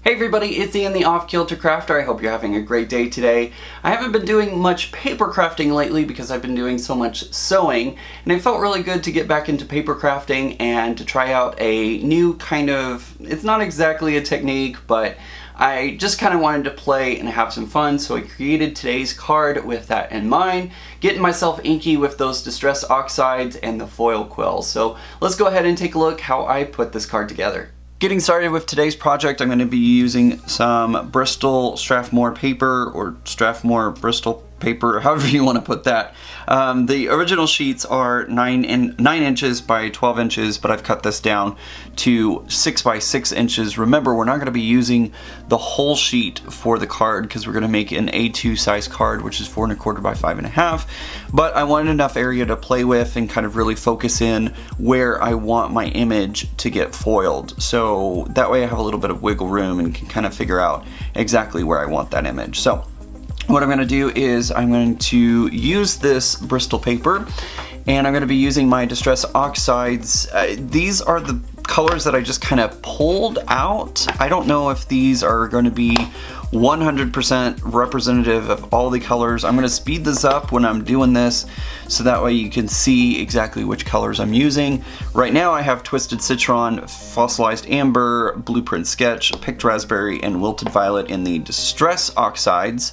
Hey everybody, it's Ian the Off Kilter Crafter. I hope you're having a great day today. I haven't been doing much paper crafting lately because I've been doing so much sewing, and it felt really good to get back into paper crafting and to try out a new kind of, it's not exactly a technique, but I just kind of wanted to play and have some fun, so I created today's card with that in mind, getting myself inky with those distress oxides and the foil quill. So let's go ahead and take a look how I put this card together. Getting started with today's project, I'm going to be using some Bristol Strathmore paper, or Strathmore Bristol paper, however you want to put that. The original sheets are 9 inches by 12 inches, but I've cut this down to 6 by 6 inches. Remember, we're not going to be using the whole sheet for the card because we're going to make an A2 size card, which is 4 1/4 by 5 1/2. But I wanted enough area to play with and kind of really focus in where I want my image to get foiled. So that way I have a little bit of wiggle room and can kind of figure out exactly where I want that image. So what I'm going to do is I'm going to use this Bristol paper, and I'm going to be using my Distress Oxides. These are the colors that I just kind of pulled out. I don't know if these are going to be 100% representative of all the colors. I'm going to speed this up when I'm doing this so that way you can see exactly which colors I'm using. Right now I have Twisted Citron, Fossilized Amber, Blueprint Sketch, Picked Raspberry, and Wilted Violet in the Distress Oxides.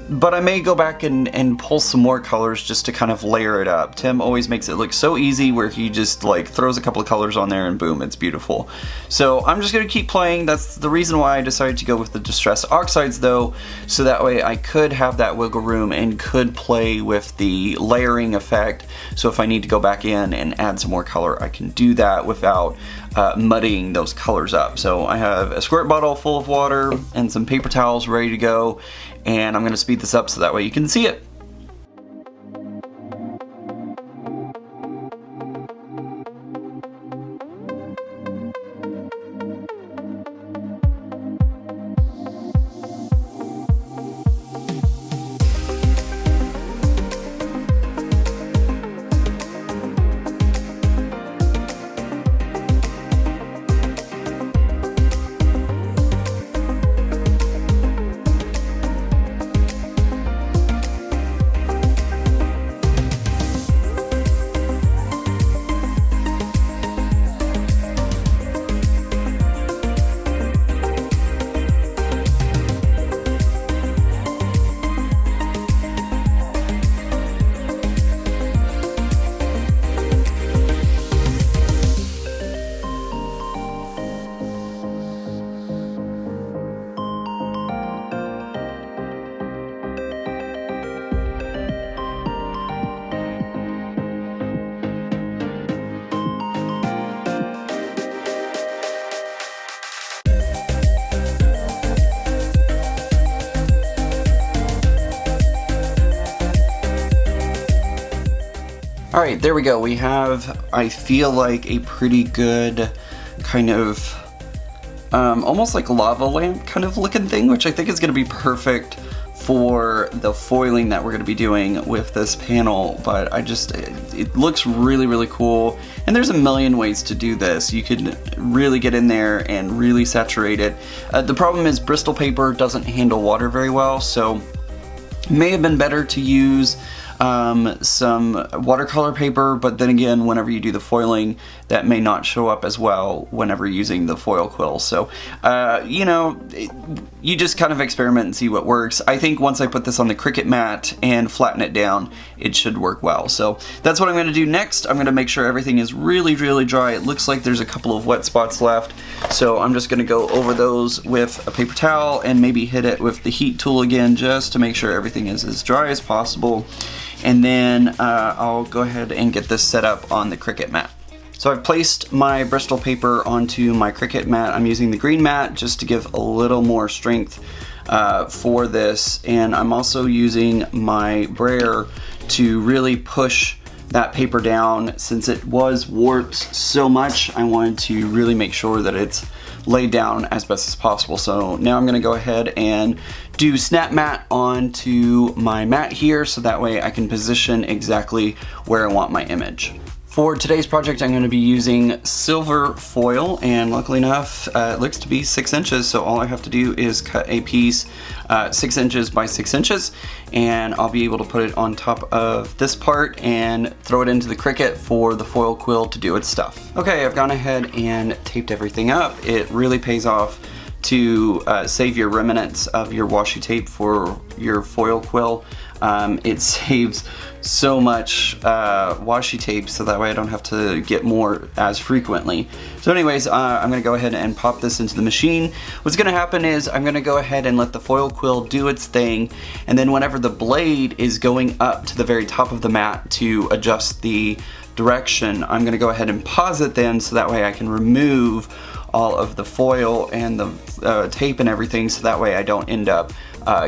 But I may go back and pull some more colors just to kind of layer it up. Tim always makes it look so easy where he just like throws a couple of colors on there and boom, it's beautiful. So I'm just going to keep playing. That's the reason why I decided to go with the Distress Oxides though, so that way I could have that wiggle room and could play with the layering effect. So if I need to go back in and add some more color, I can do that without muddying those colors up. So I have a squirt bottle full of water and some paper towels ready to go, and I'm going to speed this up so that way you can see it. Alright, there we go. We have, I feel like, a pretty good kind of almost like lava lamp kind of looking thing, which I think is going to be perfect for the foiling that we're going to be doing with this panel. But it looks really, really cool, and there's a million ways to do this. You can really get in there and really saturate it. The problem is Bristol paper doesn't handle water very well, so it may have been better to use some watercolor paper, but then again, whenever you do the foiling, that may not show up as well whenever using the foil quill. So, you know, you just kind of experiment and see what works. I think once I put this on the Cricut mat and flatten it down, it should work well. So that's what I'm going to do next. I'm going to make sure everything is really, really dry. It looks like there's a couple of wet spots left, so I'm just going to go over those with a paper towel and maybe hit it with the heat tool again just to make sure everything is as dry as possible. And then I'll go ahead and get this set up on the Cricut mat. So I've placed my Bristol paper onto my Cricut mat. I'm using the green mat just to give a little more strength for this, and I'm also using my brayer to really push that paper down. Since it was warped so much, I wanted to really make sure that it's laid down as best as possible. So now I'm going to go ahead and do snap mat onto my mat here, so that way I can position exactly where I want my image. For today's project, I'm going to be using silver foil, and luckily enough, it looks to be 6 inches, so all I have to do is cut a piece 6 inches by 6 inches, and I'll be able to put it on top of this part and throw it into the Cricut for the foil quill to do its stuff. Okay, I've gone ahead and taped everything up. It really pays off to save your remnants of your washi tape for your foil quill. It saves so much washi tape, so that way I don't have to get more as frequently. So anyways, I'm gonna go ahead and pop this into the machine. What's gonna happen is I'm gonna go ahead and let the foil quill do its thing, and then whenever the blade is going up to the very top of the mat to adjust the direction, I'm gonna go ahead and pause it then, so that way I can remove all of the foil and the tape and everything, so that way I don't end up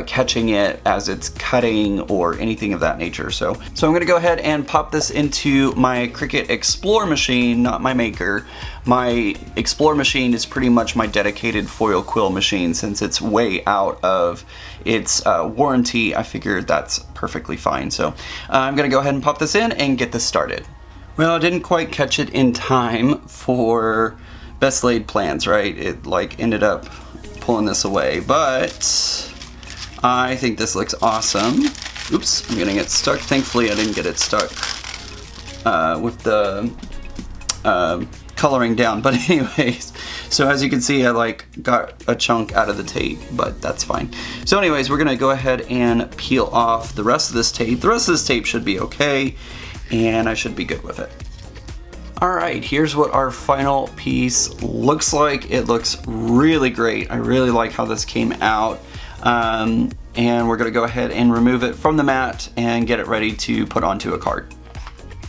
catching it as it's cutting or anything of that nature. So I'm gonna go ahead and pop this into my Cricut Explore machine, not my maker. My Explore machine is pretty much my dedicated foil quill machine. Since it's way out of its warranty, I figured that's perfectly fine. So I'm gonna go ahead and pop this in and get this started. Well, I didn't quite catch it in time for best laid plans, right? It like ended up pulling this away, but I think this looks awesome. Oops, I'm getting it stuck. Thankfully I didn't get it stuck with the coloring down, but anyways, so as you can see, I like got a chunk out of the tape, but that's fine. So anyways, we're gonna go ahead and peel off the rest of this tape. The rest of this tape should be okay, and I should be good with it. Alright, here's what our final piece looks like. It looks really great. I really like how this came out. And we're gonna go ahead and remove it from the mat and get it ready to put onto a card.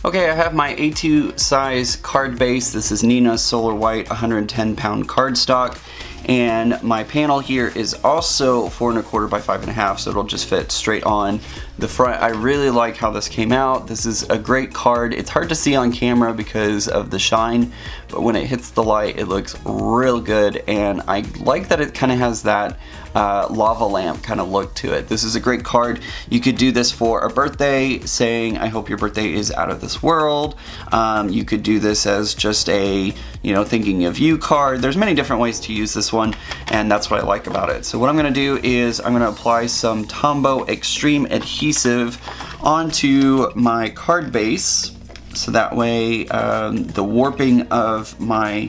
Okay, I have my A2 size card base. This is Neenah Solar White 110 pound cardstock. And my panel here is also 4 1/4 by 5 1/2, so it'll just fit straight on the front. I really like how this came out. This is a great card. It's hard to see on camera because of the shine, but when it hits the light, it looks real good, and I like that it kind of has that lava lamp kind of look to it. This is a great card. You could do this for a birthday, saying, I hope your birthday is out of this world. You could do this as just a, thinking of you card. There's many different ways to use this one, and that's what I like about it. So what I'm gonna do is I'm gonna apply some Tombow Extreme Adhesive onto my card base, so that way the warping of my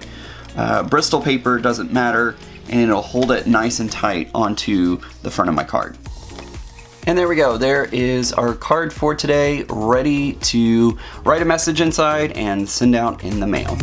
Bristol paper doesn't matter, and it'll hold it nice and tight onto the front of my card. And there we go, there is our card for today, ready to write a message inside and send out in the mail.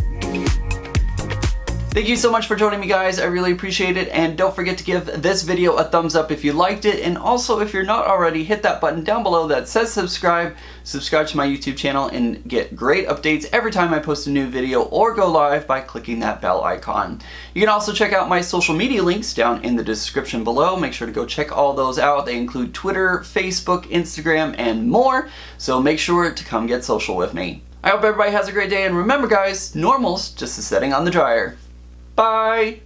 Thank you so much for joining me, guys. I really appreciate it, and don't forget to give this video a thumbs up if you liked it, and also if you're not already, hit that button down below that says subscribe. Subscribe to my YouTube channel and get great updates every time I post a new video or go live by clicking that bell icon. You can also check out my social media links down in the description below. Make sure to go check all those out. They include Twitter, Facebook, Instagram, and more, so make sure to come get social with me. I hope everybody has a great day, and remember guys, normal's just a setting on the dryer. Bye!